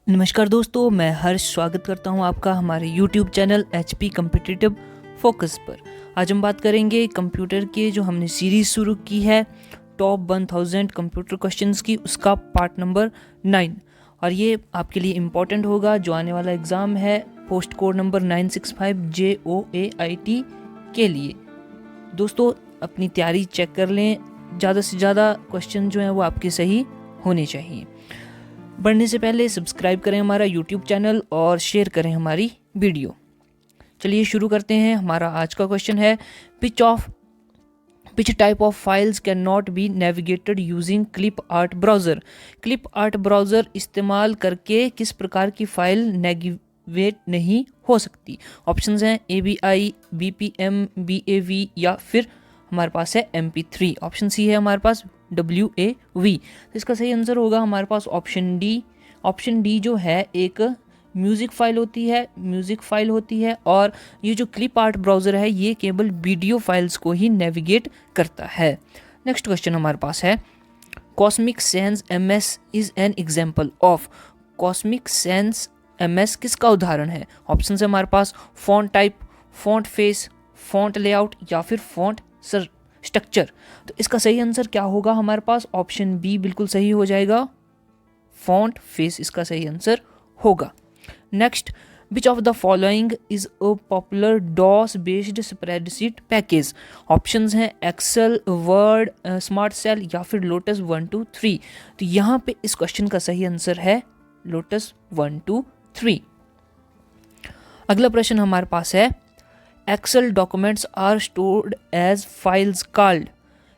नमस्कार दोस्तों, मैं हर्ष स्वागत करता हूं आपका हमारे YouTube channel HP competitive focus पर। आज हम बात करेंगे कंप्यूटर के जो हमने सीरीज़ शुरू की है टॉप 1000 कंप्यूटर क्वेश्चंस की, उसका पार्ट नंबर 9। और ये आपके लिए इम्पॉर्टेंट होगा जो आने वाला एग्ज़ाम है पोस्ट कोड नंबर 965 JOAIT के लिए। दोस्तों अपनी तैयारी चेक कर लें, ज़्यादा से ज़्यादा क्वेश्चन जो हैं वो आपके सही होने चाहिए। बढ़ने से पहले सब्सक्राइब करें हमारा YouTube चैनल और शेयर करें हमारी वीडियो। चलिए शुरू करते हैं। हमारा आज का क्वेश्चन है which type of files can not be navigated using clip art browser. Clip art browser इस्तेमाल करके किस प्रकार की फाइल नेविगेट नहीं हो सकती। ऑप्शंस हैं AVI, BPM, BAV या फिर हमारे पास है MP3। ऑप्शन सी है हमारे पास WAV। तो इसका सही आंसर होगा हमारे पास ऑप्शन डी। ऑप्शन डी जो है एक म्यूज़िक फाइल होती है और ये जो क्लिप आर्ट ब्राउज़र है ये केवल वीडियो फाइल्स को ही नेविगेट करता है। नेक्स्ट क्वेश्चन हमारे पास है Comic Sans MS is an example of. Comic Sans MS किसका उदाहरण है। ऑप्शन है हमारे पास font type, font face, font layout या फिर फॉन्ट स्ट्रक्चर। तो इसका सही आंसर क्या होगा हमारे पास ऑप्शन बी बिल्कुल सही हो जाएगा, फॉन्ट फेस इसका सही आंसर होगा। Next, which of the following is a popular DOS based spreadsheet package. Options हैं एक्सेल, वर्ड, स्मार्ट सेल या फिर लोटस 1 2 3। तो यहाँ पे इस क्वेश्चन का सही आंसर है लोटस 1 2 3। अगला प्रश्न हमारे पास है Excel documents are stored as files called.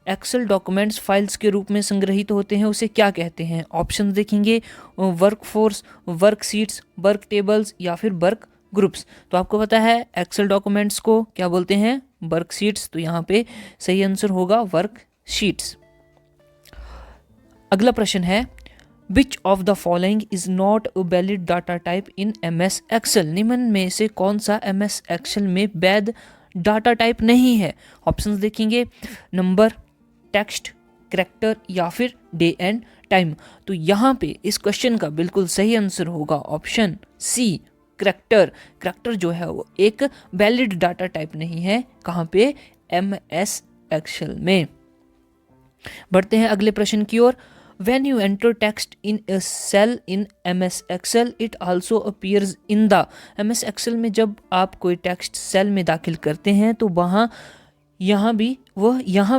Excel documents files के रूप में संग्रहित होते हैं, उसे क्या कहते हैं। ऑप्शन देखेंगे वर्कफोर्स, वर्कशीट्स, वर्क टेबल्स या फिर वर्क ग्रुप्स। तो आपको पता है एक्सेल डॉक्यूमेंट्स को क्या बोलते हैं, वर्कशीट्स। तो यहाँ पे सही आंसर होगा वर्कशीट्स। अगला प्रश्न है Which of the following is not a valid data type in MS Excel। निम्न में से कौन सा MS Excel में वैध डाटा टाइप नहीं है। ऑप्शंस देखेंगे नंबर, टेक्स्ट, कैरेक्टर या फिर डे एंड टाइम। तो यहाँ पे इस क्वेश्चन का बिल्कुल सही आंसर होगा ऑप्शन सी, कैरेक्टर। कैरेक्टर जो है वो एक वैलिड डाटा टाइप नहीं है, कहाँ पे, MS Excel में। बढ़ते हैं अगले प्रश्न की ओर। When you enter text in a cell in MS Excel, it also appears in the MS Excel में जब आप कोई टेक्स्ट सेल में दाखिल करते हैं तो यहाँ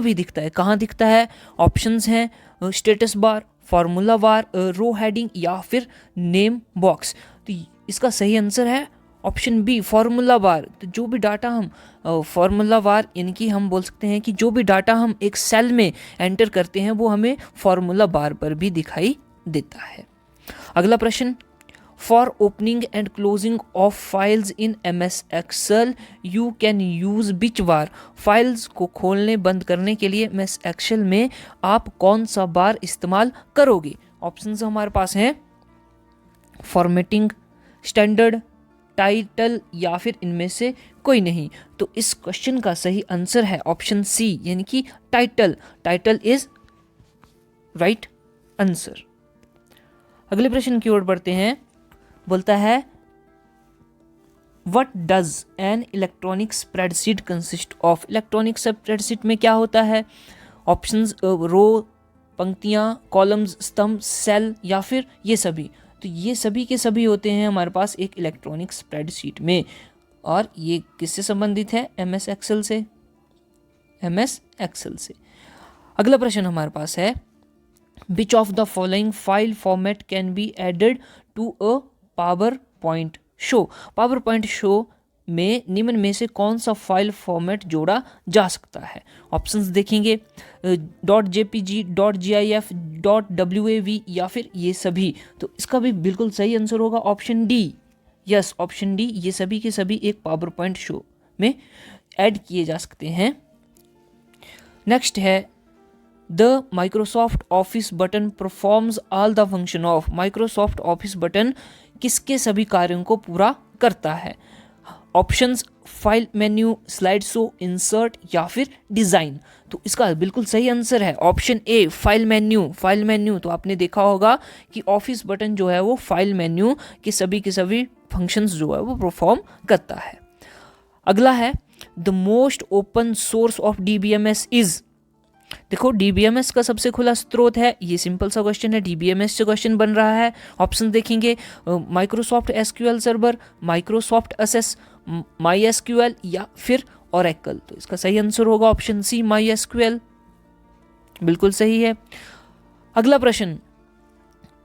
भी दिखता है। कहाँ दिखता है। ऑप्शंस हैं स्टेटस बार, फार्मूला बार, रो हेडिंग या फिर नेम बॉक्स। तो इसका सही आंसर है ऑप्शन बी, फार्मूला बार। तो जो भी डाटा हम फार्मूला बार यानी कि हम बोल सकते हैं कि जो भी डाटा हम एक सेल में एंटर करते हैं वो हमें फार्मूला बार पर भी दिखाई देता है। अगला प्रश्न, for opening and closing of files in MS Excel you can use which bar. Files को खोलने बंद करने के लिए MS Excel में आप कौन सा बार इस्तेमाल करोगे। ऑप्शंस हमारे पास हैं फॉर्मेटिंग, स्टैंडर्ड, टाइटल या फिर इनमें से कोई नहीं। तो इस क्वेश्चन का सही आंसर है ऑप्शन सी यानी कि title. Title is right answer. अगले प्रश्न की ओर बढ़ते हैं। बोलता है what does an electronic spreadsheet consist of. Electronic spreadsheet में क्या होता है। ऑप्शंस रो, पंक्तियां, कॉलम्स, स्तंभ, सेल या फिर ये सभी। तो ये सभी के सभी होते हैं हमारे पास एक इलेक्ट्रॉनिक स्प्रेडशीट में। और ये किससे संबंधित है, MS Excel से, MS Excel से। अगला प्रश्न हमारे पास है which of the following file format can be added to a PowerPoint show. PowerPoint show में निम्न में से कौन सा फाइल फॉर्मेट जोड़ा जा सकता है। ऑप्शंस देखेंगे .jpg, .gif, .wav या फिर ये सभी। तो इसका भी बिल्कुल सही आंसर होगा option D. Yes, option D, ये सभी के सभी एक पावर पॉइंट शो में ऐड किए जा सकते हैं। नेक्स्ट है the Microsoft office button performs all the function of. Microsoft office button किसके सभी कार्यों को पूरा करता है। Options file menu, slide show, insert या फिर डिज़ाइन। तो इसका बिल्कुल सही आंसर है ऑप्शन ए, फाइल मेन्यू। फाइल मेन्यू तो आपने देखा होगा कि ऑफिस बटन जो है वो फाइल मेन्यू के सभी फंक्शंस जो है वो परफॉर्म करता है। अगला है the most open source of DBMS is. देखो डीबीएमएस का सबसे खुला स्रोत है, ये सिंपल सा क्वेश्चन है, डीबीएमएस से क्वेश्चन बन रहा है। ऑप्शन देखेंगे Microsoft SQL server, Microsoft SS, my SQL या फिर ओरेकल। तो इसका सही आंसर होगा ऑप्शन सी, माई एसक्यूएल, बिल्कुल सही है। अगला प्रश्न,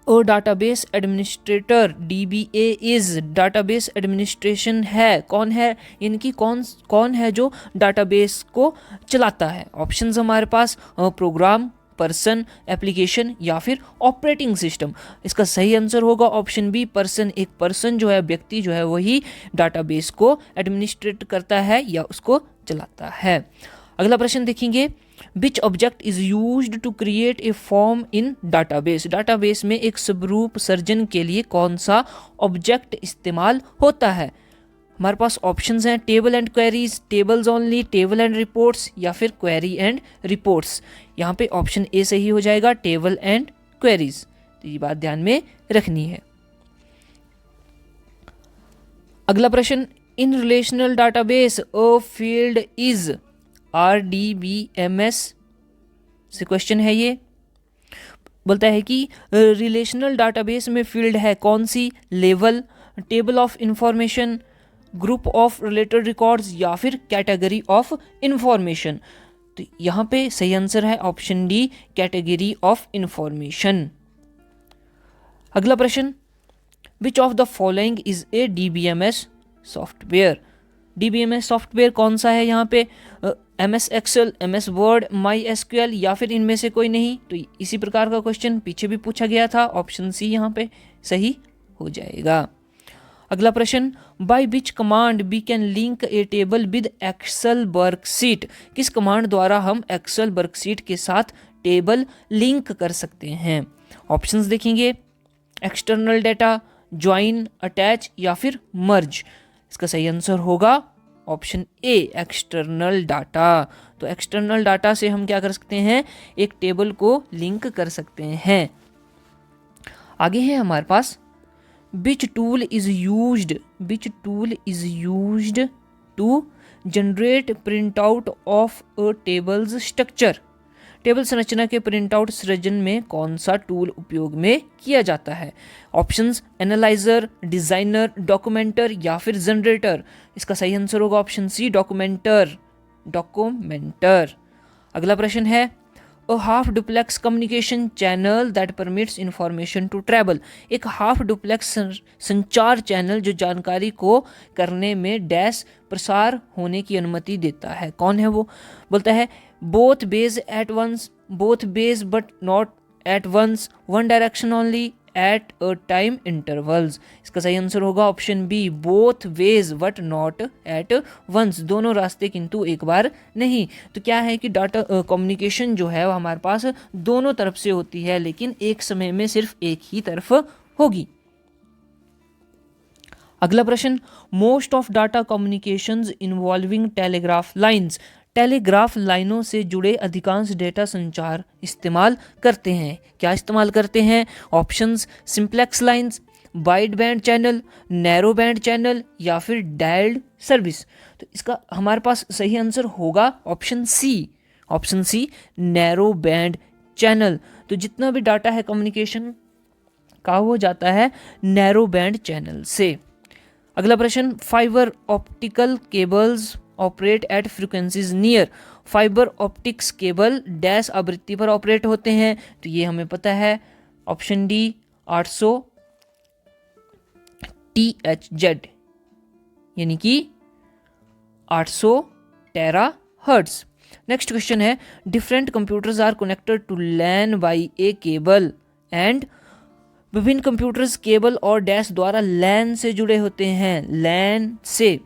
a database administrator DBA is. Database administration है, कौन है, इनकी कौन है जो डाटाबेस को चलाता है। ऑप्शंस हमारे पास प्रोग्राम, पर्सन, एप्लीकेशन या फिर ऑपरेटिंग सिस्टम। इसका सही आंसर होगा ऑप्शन बी, पर्सन। एक पर्सन जो है, व्यक्ति जो है, वही डाटाबेस को एडमिनिस्ट्रेट करता है या उसको चलाता है। अगला प्रश्न देखेंगे, which object is used to create a form in database. Database में एक स्वरूप सर्जन के लिए कौन सा ऑब्जेक्ट इस्तेमाल होता है। हमारे पास ऑप्शंस हैं table and queries, tables only, table and reports या फिर क्वेरी एंड रिपोर्ट्स। यहाँ पे ऑप्शन ए सही हो जाएगा, टेबल एंड क्वेरीज। तो ये बात ध्यान में रखनी है। अगला प्रश्न, in relational database a field is. RDBMS से क्वेश्चन है ये, बोलता है कि रिलेशनल डाटाबेस में फील्ड है कौन सी, level, table of information, group of related records या फिर कैटेगरी ऑफ इंफॉर्मेशन। तो यहाँ पे सही आंसर है option D, category of information. अगला प्रश्न, which of the following is a DBMS software. DBMS software कौन सा है यहाँ पे, MS Excel, MS Word, MySQL या फिर इनमें से कोई नहीं। तो इसी प्रकार का क्वेश्चन पीछे भी पूछा गया था, ऑप्शन सी यहाँ पे सही हो जाएगा। अगला प्रश्न, by which command we can link a table with Excel worksheet. किस कमांड द्वारा हम एक्सेल वर्कशीट के साथ टेबल लिंक कर सकते हैं। ऑप्शंस देखेंगे एक्सटर्नल डाटा, ज्वाइन, अटैच या फिर मर्ज। इसका सही आंसर होगा ऑप्शन ए, एक्सटर्नल डाटा। तो एक्सटर्नल डाटा से हम क्या कर सकते हैं, एक टेबल को लिंक कर सकते हैं। आगे है हमारे पास, which tool is used to generate print out of a tables structure. Table संरचना के प्रिंट आउट सृजन में कौन सा टूल उपयोग में किया जाता है। ऑप्शंस एनालाइजर, डिजाइनर, डॉक्यूमेंटर या फिर जनरेटर। इसका सही आंसर होगा ऑप्शन सी, डॉक्यूमेंटर। अगला प्रश्न है, a half duplex communication channel that permits information to travel. एक हाफ डुप्लेक्स संचार चैनल जो जानकारी को करने में डैश प्रसार होने की अनुमति देता है, कौन है वो। बोलता है both ways at once, both ways but not at once, one direction only, at a time intervals। इसका सही आंसर होगा option B, both ways but not at once, दोनों रास्ते किंतु एक बार नहीं। तो क्या है कि डाटा कम्युनिकेशन जो है वो हमारे पास दोनों तरफ से होती है, लेकिन एक समय में सिर्फ एक ही तरफ होगी। अगला प्रश्न, most of data communications involving telegraph lines. Telegraph लाइनों से जुड़े अधिकांश डेटा संचार इस्तेमाल करते हैं, क्या इस्तेमाल करते हैं। Options simplex lines, wide band channel, narrow band channel या फिर डायल्ड सर्विस। तो इसका हमारे पास सही आंसर होगा option C, narrow band channel. तो जितना भी डाटा है कम्युनिकेशन का हो जाता है नैरो बैंड चैनल से। अगला प्रश्न, fibre optical cables operate at frequencies near. Fibre optics cable dash आवृत्ति पर ऑपरेट होते हैं। तो ये हमें पता है ऑप्शन डी, 800 THz यानी कि 800 टेरा हर्ट्ज। नेक्स्ट क्वेश्चन है, different computers are connected to LAN by a cable and. विभिन्न कंप्यूटर्स केबल और डैश द्वारा लैन से जुड़े होते हैं, लैन से।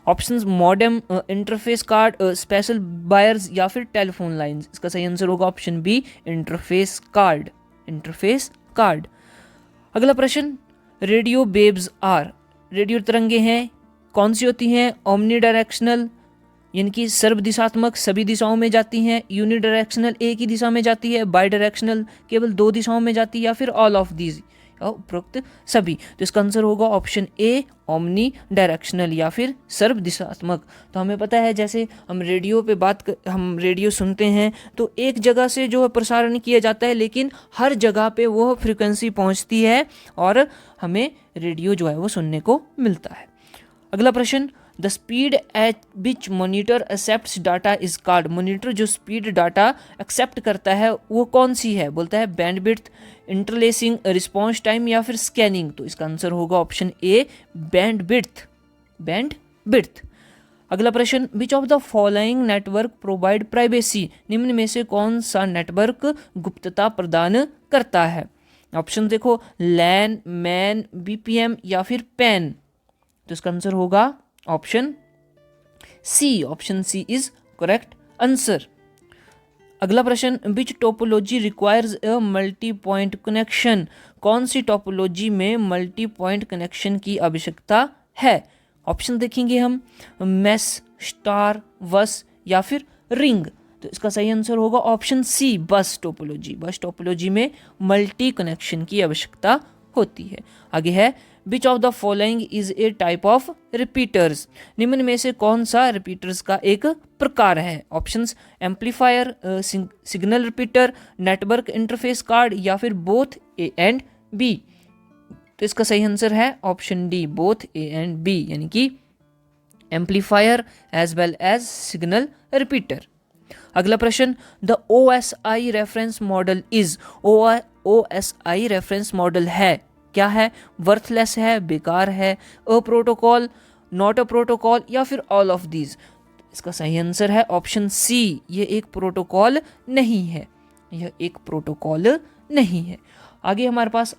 Options modem, interface card, special wires या फिर टेलीफोन लाइंस। इसका सही आंसर होगा ऑप्शन बी, इंटरफेस कार्ड। अगला प्रश्न, रेडियो वेव्स आर। रेडियो तरंगे हैं कौन सी होती हैं? ओमनी डायरेक्शनल यानी कि सर्व दिशात्मक, सभी दिशाओं में जाती हैं। यूनिडायरेक्शनल एक ही दिशा में जाती है। बाई डायरेक्शनल केवल दो दिशाओं में जाती है। या फिर ऑल ऑफ दीज, उपरोक्त सभी। तो इसका आंसर होगा ऑप्शन ए ओमनी डायरेक्शनल या फिर सर्व दिशात्मक। तो हमें पता है जैसे हम रेडियो पे हम रेडियो सुनते हैं तो एक जगह से जो है प्रसारण किया जाता है, लेकिन हर जगह पे वो फ्रिक्वेंसी पहुंचती है और हमें रेडियो जो है वो सुनने को मिलता है। अगला प्रश्न, the speed at which monitor accepts data is called. Monitor जो स्पीड डाटा एक्सेप्ट करता है वो कौन सी है? बोलता है बैंडविड्थ, इंटरलेसिंग, रिस्पॉन्स टाइम या फिर स्कैनिंग। तो इसका आंसर होगा ऑप्शन ए बैंडविड्थ। अगला प्रश्न, which of the following network provide privacy. निम्न में से कौन सा नेटवर्क गुप्तता प्रदान करता है? ऑप्शन देखो, लैन, मैन, बीपीएम या फिर पैन। तो इसका आंसर होगा option C. Option C is correct answer. अगला प्रश्न, which topology requires a multi point connection. कौन सी टोपोलॉजी में मल्टी पॉइंट कनेक्शन की आवश्यकता है? ऑप्शन देखेंगे हम, मेस, स्टार, बस या फिर रिंग। तो इसका सही आंसर होगा ऑप्शन सी, बस टोपोलॉजी। बस टोपोलॉजी में मल्टी कनेक्शन की आवश्यकता होती है। आगे है, which of the following is A type of repeaters. निम्न में से कौन सा रिपीटर्स का एक प्रकार है? Options, amplifier, signal repeater, network interface card या फिर बोथ ए एंड बी। तो इसका सही आंसर है option D, both A and B, यानी कि amplifier as well as signal repeater. अगला प्रश्न, the OSI reference model is. OSI reference model है क्या है? वर्थलेस है, बेकार है, a protocol, not a protocol या फिर ऑल ऑफ दीज। इसका सही आंसर है ऑप्शन सी, ये एक प्रोटोकॉल नहीं है। यह एक प्रोटोकॉल नहीं है। आगे हमारे पास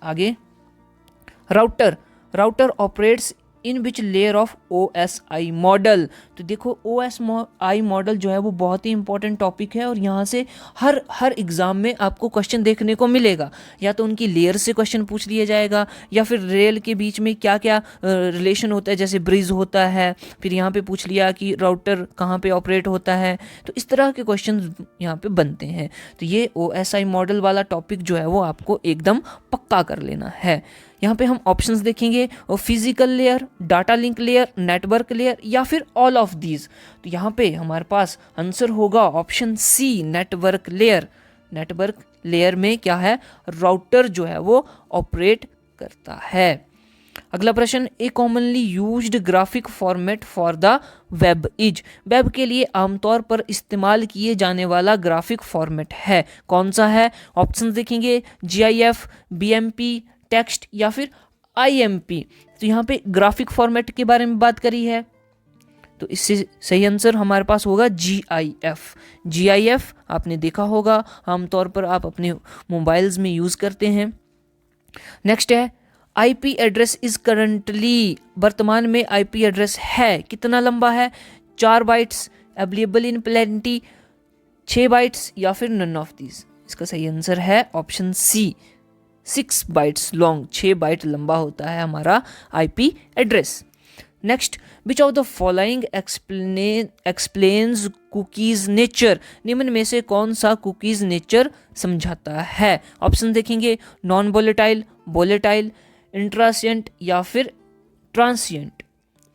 router operates in which layer of OSI model. तो देखो OSI मॉडल जो है वो बहुत ही इंपॉर्टेंट टॉपिक है और यहाँ से हर एग्जाम में आपको क्वेश्चन देखने को मिलेगा। या तो उनकी लेयर से क्वेश्चन पूछ लिया जाएगा या फिर रेल के बीच में क्या क्या रिलेशन होता है, जैसे ब्रिज होता है, फिर यहाँ पे पूछ लिया कि राउटर कहाँ पे ऑपरेट होता है। तो इस तरह के क्वेश्चन यहाँ पे बनते हैं। तो ये OSI मॉडल वाला टॉपिक जो है वो आपको एकदम पक्का कर लेना है। यहाँ पे हम ऑप्शंस देखेंगे, physical layer, data link layer, network layer या फिर ऑल ऑफ दीज। तो यहाँ पे हमारे पास आंसर होगा option C, network layer. Network layer में क्या है? राउटर जो है वो ऑपरेट करता है। अगला प्रश्न, a commonly used graphic format for the web is. Web के लिए आमतौर पर इस्तेमाल किए जाने वाला ग्राफिक फॉर्मेट है, कौन सा है? ऑप्शंस देखेंगे, GIF, BMP, टेक्स्ट या फिर IMP। तो यहाँ पे ग्राफिक फॉर्मेट के बारे में बात करी है, तो इससे सही आंसर हमारे पास होगा GIF। GIF आपने देखा होगा, आमतौर पर आप अपने मोबाइल्स में यूज़ करते हैं। नेक्स्ट है, IP एड्रेस इज करंटली। वर्तमान में IP एड्रेस है, कितना लंबा है? 4 bytes, available in plenty, 6 bytes या फिर नन ऑफ दीज। इसका सही आंसर है option C, 6 bytes long, 6 byte लंबा होता है हमारा IP address. Next, which of the following explains cookies nature. निम्न में से कौन सा कुकीज नेचर समझाता है? ऑप्शन देखेंगे, नॉन वोलेटाइल, वोलेटाइल, इंट्रासिएंट या फिर ट्रांसिएंट।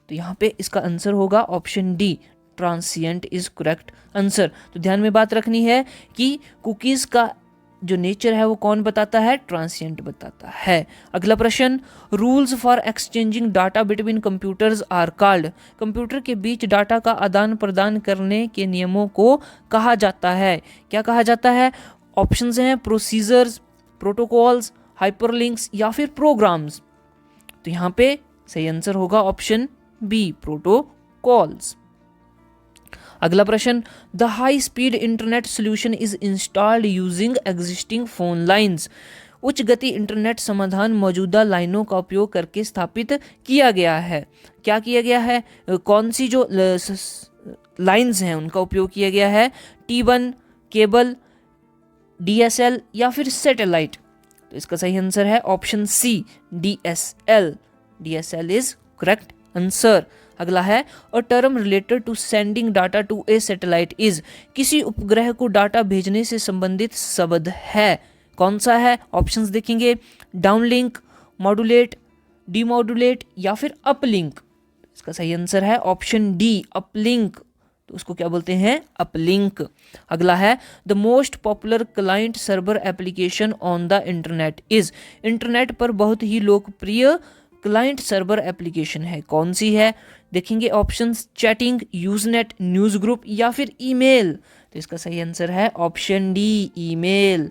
तो यहाँ पे इसका आंसर होगा option D, transient is correct answer. तो ध्यान में बात रखनी है कि कुकीज का जो नेचर है वो कौन बताता है? ट्रांसिएंट बताता है। अगला प्रश्न, rules for exchanging data between computers are called. Computer के बीच डाटा का आदान प्रदान करने के नियमों को कहा जाता है, क्या कहा जाता है? ऑप्शंस हैं, प्रोसीजर्स, प्रोटोकॉल्स, हाइपरलिंक्स या फिर प्रोग्राम्स। तो यहाँ पे सही आंसर होगा ऑप्शन बी, प्रोटोकॉल्स। अगला प्रश्न, the high speed internet solution is installed using existing phone lines. उच्च गति इंटरनेट समाधान मौजूदा लाइनों का उपयोग करके स्थापित किया गया है, क्या किया गया है? कौन सी जो लाइन्स हैं उनका उपयोग किया गया है? T1, केबल, DSL या फिर सैटेलाइट। तो इसका सही आंसर है option C, DSL। DSL is correct answer. अगला है a term related to sending data to a satellite is, किसी उपग्रह को डाटा भेजने से संबंधित शब्द है, कौन सा है? ऑप्शंस देखेंगे, डाउनलिंक, मॉड्यूलेट, डीमॉड्यूलेट या फिर अपलिंक। इसका सही आंसर है ऑप्शन डी, अपलिंक। तो उसको क्या बोलते हैं? अपलिंक। अगला है the most popular client server application on the internet is, internet पर बहुत ही लोकप्रिय क्लाइंट सर्वर एप्लीकेशन है, कौन सी है? देखेंगे options, chatting, Usenet, news group या फिर ईमेल। तो इसका सही आंसर है ऑप्शन डी, ईमेल।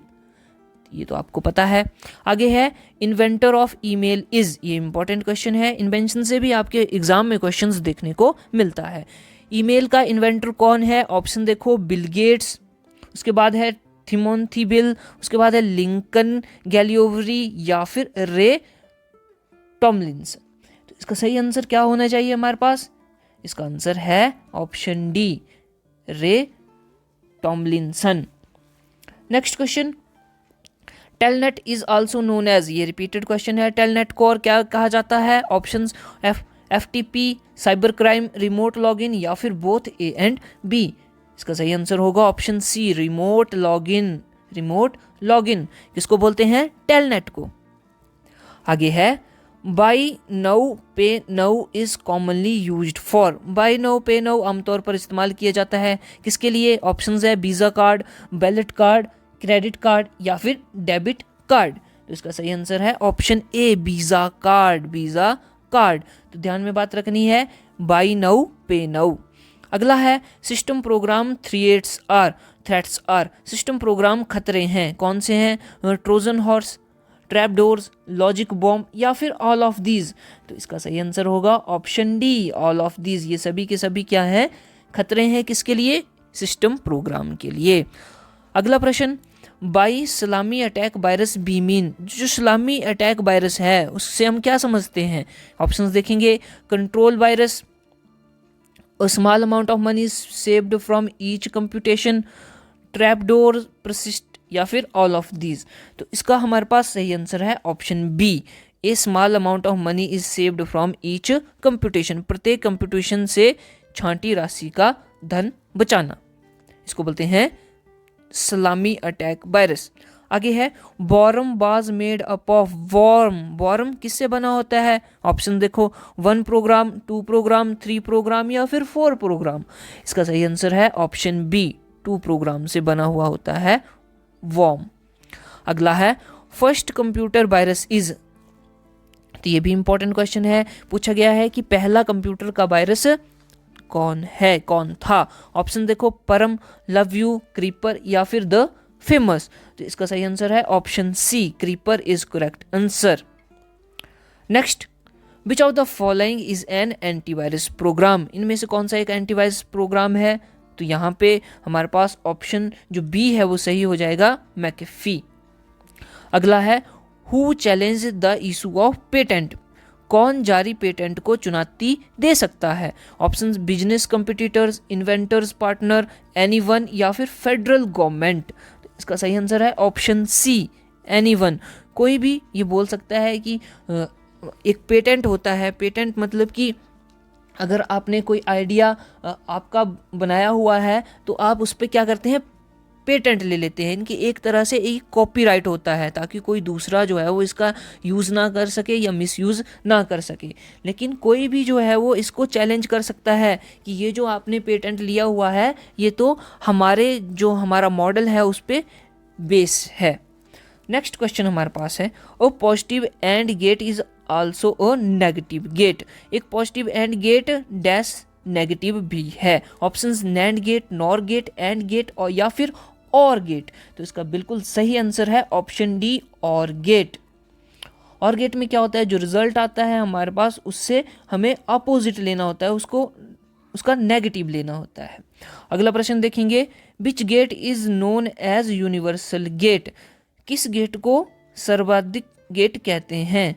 ये तो आपको पता है। आगे है इन्वेंटर ऑफ ईमेल इज, ये इंपॉर्टेंट क्वेश्चन है, इन्वेंशन से भी आपके एग्जाम में क्वेश्चंस देखने को मिलता है। ईमेल का इन्वेंटर कौन है? ऑप्शन देखो, बिल गेट्स, उसके बाद है थिमोथी बिल, उसके बाद है लिंकन गैलियोवरी या फिर रे टॉमलिंसन। तो इसका सही आंसर क्या होना चाहिए हमारे पास? इसका आंसर है option D, Ray Tomlinson. Next question, Telnet is also known as, ये रिपीटेड क्वेश्चन है, टेलनेट को और क्या कहा जाता है? Options FTP, cyber crime, remote login या फिर बोथ ए एंड बी। इसका सही आंसर होगा option C, remote login. Remote login किसको बोलते हैं? टेलनेट को। आगे है buy now pay now is commonly used for, buy now pay now आमतौर पर इस्तेमाल किया जाता है किसके लिए? ऑप्शंस है visa card, ballot card, credit card या फिर डेबिट कार्ड। तो इसका सही आंसर है ऑप्शन ए, वीजा कार्ड, वीजा कार्ड। तो ध्यान में बात रखनी है, बाई नाउ पे नाउ। अगला है system program threats are, system program खतरे हैं, कौन से हैं? Trojan horse, trap doors, logic bomb या फिर ऑल ऑफ दीज। तो इसका सही आंसर होगा option D, all of these. ये सभी के सभी क्या हैं? खतरे हैं, किसके लिए? सिस्टम प्रोग्राम के लिए। अगला प्रश्न, बाई सलामी अटैक वायरस बी मीन, जो सलामी अटैक वायरस है उससे हम क्या समझते हैं? ऑप्शंस देखेंगे, control virus, a small amount of money saved from each computation, trap door persist या फिर ऑल ऑफ दीज। तो इसका हमारे पास सही आंसर है option B, a small amount of money is saved from each computation, प्रत्येक computation से छांटी राशि का धन बचाना, इसको बोलते हैं सलामी अटैक वायरस। आगे है बॉरम was made up of worm, बॉरम किससे बना होता है? ऑप्शन देखो, 1 प्रोग्राम, 2 प्रोग्राम, 3 प्रोग्राम या फिर 4 प्रोग्राम। इसका सही आंसर है ऑप्शन बी, 2 प्रोग्राम से बना हुआ होता है वॉर्म। अगला है फर्स्ट कंप्यूटर वायरस इज, तो ये भी इंपॉर्टेंट क्वेश्चन है, पूछा गया है कि पहला कंप्यूटर का वायरस कौन है, कौन था? ऑप्शन देखो, परम, लव यू, क्रीपर या फिर द फेमस। तो इसका सही आंसर है option C, creeper is correct answer. Next, which of the following is an antivirus program, इनमें से कौन सा एक एंटीवायरस प्रोग्राम है? तो यहाँ पे हमारे पास ऑप्शन जो बी है वो सही हो जाएगा, मैकेफी। अगला है who challenge the issue of patent, कौन जारी पेटेंट को चुनौती दे सकता है? Options business competitors, inventors partner, anyone या फिर फेडरल गवर्नमेंट। इसका सही आंसर है ऑप्शन सी, एनीवन। कोई भी ये बोल सकता है कि एक पेटेंट होता है, पेटेंट मतलब कि अगर आपने कोई आइडिया आपका बनाया हुआ है तो आप उस पर क्या करते हैं? पेटेंट ले लेते हैं। इनकी एक तरह से एक कॉपीराइट होता है ताकि कोई दूसरा जो है वो इसका यूज़ ना कर सके या मिसयूज़ ना कर सके। लेकिन कोई भी जो है वो इसको चैलेंज कर सकता है कि ये जो आपने पेटेंट लिया हुआ है ये तो हमारे जो हमारा मॉडल है उस पर बेस है। नेक्स्ट क्वेश्चन हमारे पास है, a positive AND gate is also a negative gate, एक positive AND gate dash negative भी है। Options NAND gate, NOR gate, AND gate और या फिर और गेट। तो इसका बिल्कुल सही आंसर है ऑप्शन डी, और गेट। और गेट में क्या होता है? जो रिजल्ट आता है हमारे पास उससे हमें अपोजिट लेना होता है, उसको उसका नेगेटिव लेना होता है। अगला प्रश्न देखेंगे, which gate is known as universal gate, किस गेट को सर्वाधिक गेट कहते हैं,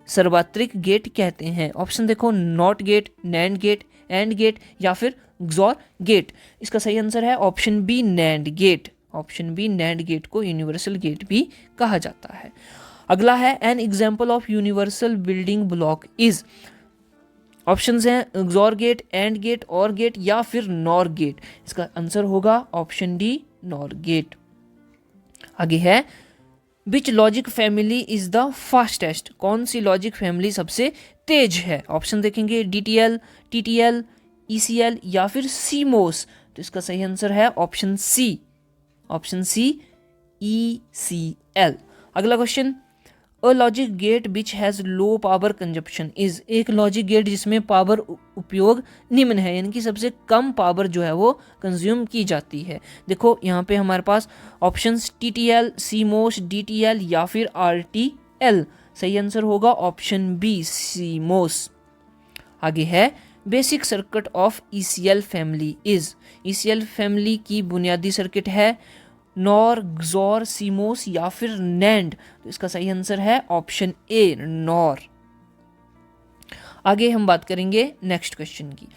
सर्वात्रिक गेट कहते हैं? ऑप्शन देखो, NOT gate, NAND gate, AND gate या फिर XOR गेट। इसका सही आंसर है option B, NAND gate. Option B, NAND gate को यूनिवर्सल गेट भी कहा जाता है। अगला है an example of universal building block is, options हैं XOR gate, AND gate, OR gate या फिर नॉर गेट। इसका आंसर होगा ऑप्शन डी, नॉर गेट। आगे है which logic family is the fastest, कौन सी लॉजिक फैमिली सबसे तेज है। ऑप्शन देखेंगे DTL, TTL, ECL या फिर CMOS। तो इसका सही आंसर है option C, option C ECL। अगला question, a logic gate which has low power consumption is, एक लॉजिक गेट जिसमें पावर उपयोग निम्न है, यानी कि सबसे कम पावर जो है वो कंज्यूम की जाती है। देखो यहाँ पे हमारे पास ऑप्शंस TTL, CMOS, DTL या फिर RTL। सही आंसर होगा ऑप्शन बी, CMOS। आगे है basic circuit of ECL family is, ECL family की बुनियादी सर्किट है नॉर, XOR, CMOS या फिर NAND। तो इसका सही आंसर है ऑप्शन ए, नॉर। आगे हम बात करेंगे नेक्स्ट क्वेश्चन की,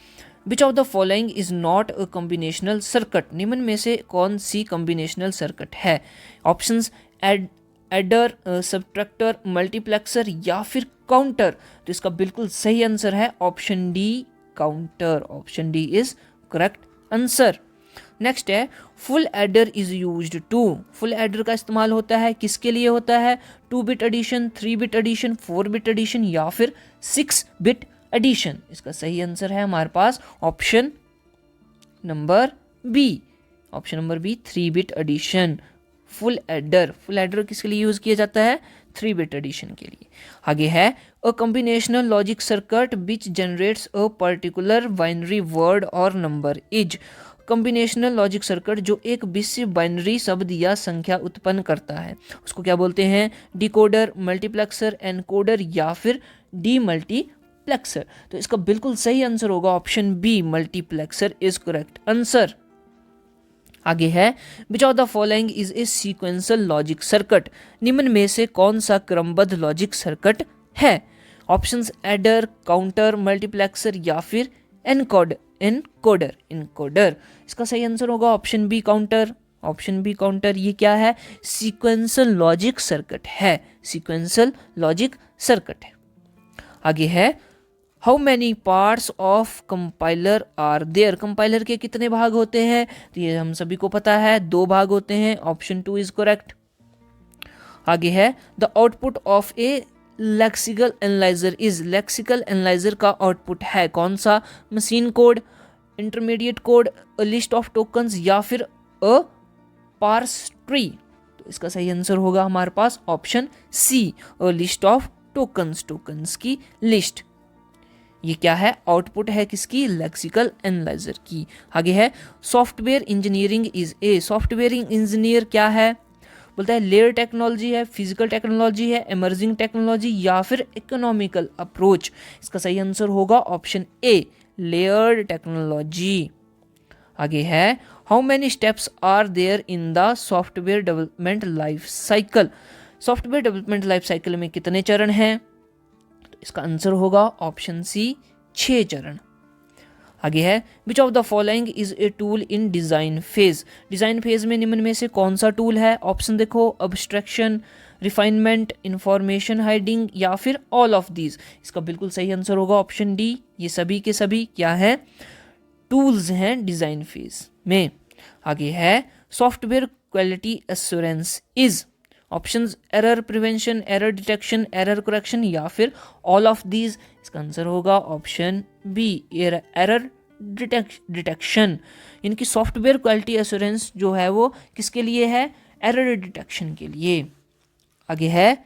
which of the following is not a combinational circuit, निम्न में से कौन सी कॉम्बिनेशनल सर्किट है। ऑप्शंस एडर, सब्ट्रैक्टर, मल्टीप्लेक्सर या फिर काउंटर। तो इसका बिल्कुल सही आंसर है option D, counter. Option D is correct answer. Next है full adder is used to, full adder का इस्तेमाल होता है किसके लिए होता है, 2 bit addition, 3 bit addition, 4 bit addition या फिर 6 बिट एडिशन। इसका सही आंसर है हमारे पास option number B, option number B, 3 bit addition. Full adder, full adder किसके लिए यूज किया जाता है, 3 बिट एडिशन के लिए। आगे है a combinational logic circuit which generates a particular binary word or number is, combinational logic circuit जो एक विशिष्ट बाइनरी शब्द या संख्या उत्पन्न करता है उसको क्या बोलते हैं, डिकोडर, मल्टीप्लेक्सर, एनकोडर या फिर डी मल्टीप्लेक्सर। तो इसका बिल्कुल सही आंसर होगा option B, multiplexer is correct answer. आगे है which of the following is a sequential logic circuit, निम्न में से कौन सा क्रमबद्ध लॉजिक सर्किट है। ऑप्शंस एडर, काउंटर, मल्टीप्लेक्सर या फिर इनकोडर। इसका सही आंसर होगा option B, counter. Option B, counter. ये क्या है, सीक्वेंशियल लॉजिक सर्किट है, सीक्वेंशियल लॉजिक सर्किट है। आगे है how many parts of compiler are there, compiler के कितने भाग होते हैं। तो ये हम सभी को पता है 2 भाग होते हैं, ऑप्शन 2 इज करेक्ट। आगे है the output of A lexical analyser is, lexical analyser का आउटपुट है कौन सा, machine code, intermediate code, a list of tokens या फिर अ पार्स ट्री। तो इसका सही आंसर होगा हमारे पास option C, a list of tokens, tokens की लिस्ट। ये क्या है, आउटपुट है किसकी, लेक्सिकल एनालाइजर की। आगे है software engineering is a, software engineer क्या है, बोलता है लेयर टेक्नोलॉजी है, फिजिकल टेक्नोलॉजी है, इमर्जिंग टेक्नोलॉजी या फिर इकोनॉमिकल अप्रोच। इसका सही आंसर होगा ऑप्शन ए, लेयर टेक्नोलॉजी। आगे है how many steps are there in the software development life cycle, software development life cycle में कितने चरण हैं। तो इसका आंसर होगा ऑप्शन सी, 6 चरण। आगे है which of the following is a tool in design phase, design phase में निम्न में से कौन सा टूल है। ऑप्शन देखो अब्स्ट्रैक्शन, रिफाइनमेंट, इंफॉर्मेशन हाइडिंग या फिर ऑल ऑफ दीज। इसका बिल्कुल सही आंसर होगा ऑप्शन डी, ये सभी के सभी क्या है, टूल्स हैं डिजाइन फेज में। आगे है software quality assurance is, options error prevention, error detection, error correction या फिर ऑल ऑफ दीज। इसका आंसर होगा ऑप्शन बी, एरर डिटेक्शन। इनकी सॉफ्टवेयर क्वालिटी एश्योरेंस जो है वो किसके लिए है, एरर डिटेक्शन के लिए। आगे है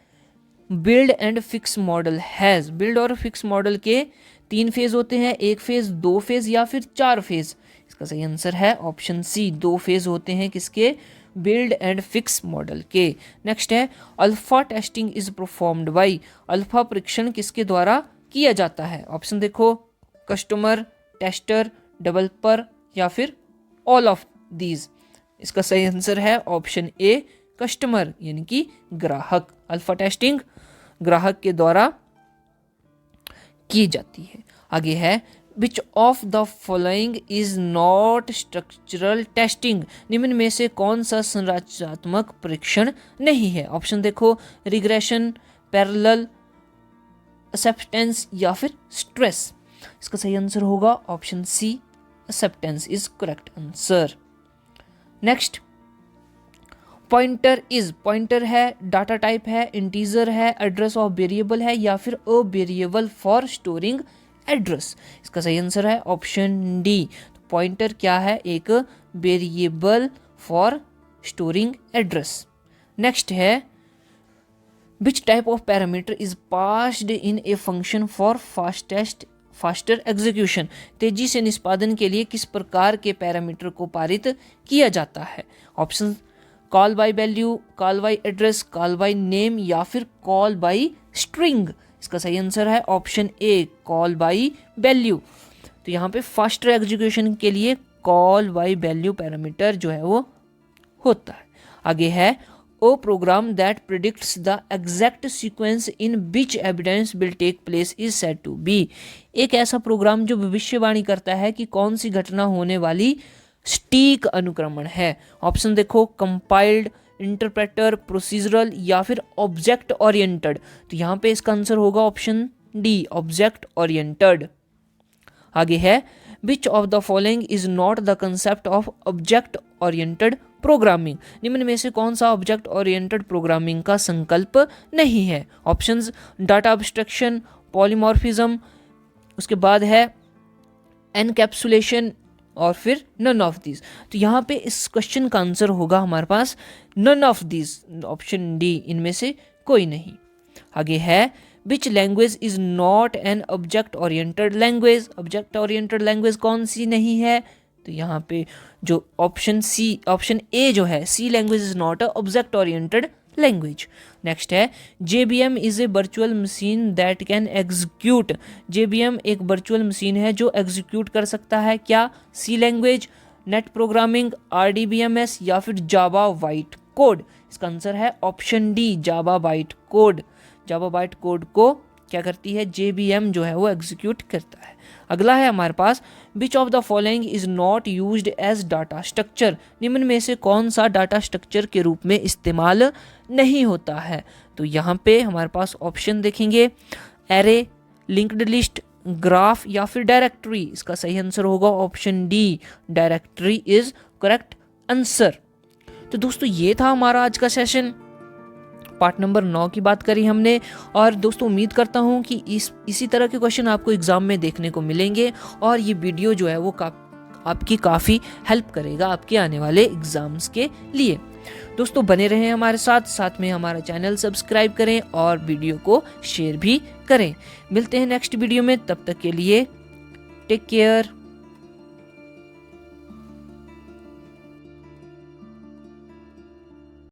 build and fix model has, build और फिक्स मॉडल के 3 फेज होते हैं, 1 फेज, 2 फेज या फिर 4 फेज। इसका सही आंसर है ऑप्शन सी, 2 फेज होते हैं किसके, बिल्ड एंड फिक्स मॉडल के। नेक्स्ट है alpha testing is performed by, alpha परीक्षण किसके द्वारा किया जाता है। ऑप्शन देखो कस्टमर, टेस्टर, डेवलपर या फिर ऑल ऑफ दीज। इसका सही आंसर है ऑप्शन ए, कस्टमर यानी कि ग्राहक। अल्फा टेस्टिंग ग्राहक के द्वारा की जाती है। आगे है which of the following is not structural testing, निम्न में से कौन सा संरचनात्मक परीक्षण नहीं है। ऑप्शन देखो रिग्रेशन, पैरेलल, एक्सेप्टेंस या फिर स्ट्रेस। इसका सही आंसर होगा option C, acceptance is correct answer. Next, pointer है, डाटा टाइप है, इंटीजर है, एड्रेस ऑफ वेरिएबल है या फिर a variable for storing address. इसका सही आंसर है ऑप्शन डी। तो पॉइंटर क्या है, एक variable for storing address. Next है, which type of parameter is passed in a function for faster execution. तेजी से निष्पादन के लिए किस प्रकार के पैरामीटर को पारित किया जाता है। Option call by value, call by address, call by name या फिर कॉल बाय स्ट्रिंग। इसका सही आंसर है option A, call by value. तो यहाँ पे फास्टर एग्जीक्यूशन के लिए कॉल बाय वैल्यू पैरामीटर जो है वो होता है। आगे है, a program that predicts the exact sequence in which evidence will take place is said to be. एक ऐसा प्रोग्राम जो भविष्यवाणी करता है कि कौन सी घटना होने वाली सटीक अनुक्रमण है। ऑप्शन देखो, कंपाइल्ड, इंटरप्रेटर, प्रोसीजरल या फिर ऑब्जेक्ट ओरिएंटेड। तो यहाँ पे इसका आंसर होगा ऑप्शन डी, ऑब्जेक्ट ओरिएंटेड। आगे है, which of the following is not the concept of object oriented programming. निम्न में से कौन सा ऑब्जेक्ट ओरिएंटेड प्रोग्रामिंग का संकल्प नहीं है। ऑप्शंस, डाटा एब्स्ट्रैक्शन, पॉलीमॉर्फिज्म, उसके बाद है एनकैप्सुलेशन और फिर नन ऑफ दिस। तो यहाँ पे इस क्वेश्चन का आंसर होगा हमारे पास none of this, option D, इनमें से कोई नहीं। आगे है, which language is not an object oriented language. Object oriented language कौन सी नहीं है। तो यहाँ पे जो ऑप्शन ए जो है, C language is not a object oriented language. Next है, JVM is a virtual machine that can execute. JVM एक वर्चुअल मशीन है जो एग्जीक्यूट कर सकता है क्या, C language, net programming, RDBMS या फिर जावा वाइट कोड। इसका आंसर है option D, Java byte code. Java byte code को क्या करती है, JVM जो है वो एग्जीक्यूट करता है। अगला है हमारे पास, which of the following is not used as data structure. निम्न में से कौन सा डाटा स्ट्रक्चर के रूप में इस्तेमाल नहीं होता है। तो यहाँ पे हमारे पास ऑप्शन देखेंगे, एरे, लिंक्ड लिस्ट, ग्राफ या फिर डायरेक्टरी। इसका सही आंसर होगा option D, directory is correct answer. तो दोस्तों ये था हमारा आज का सेशन, पार्ट नंबर 9 की बात करी हमने। और दोस्तों उम्मीद करता हूँ कि इसी तरह के क्वेश्चन आपको एग्जाम में देखने को मिलेंगे और ये वीडियो जो है वो आपकी काफ़ी हेल्प करेगा आपके आने वाले एग्जाम्स के लिए। दोस्तों बने रहें हमारे साथ में हमारा चैनल सब्सक्राइब करें और वीडियो को शेयर भी करें। मिलते हैं नेक्स्ट वीडियो में, तब तक के लिए टेक केयर।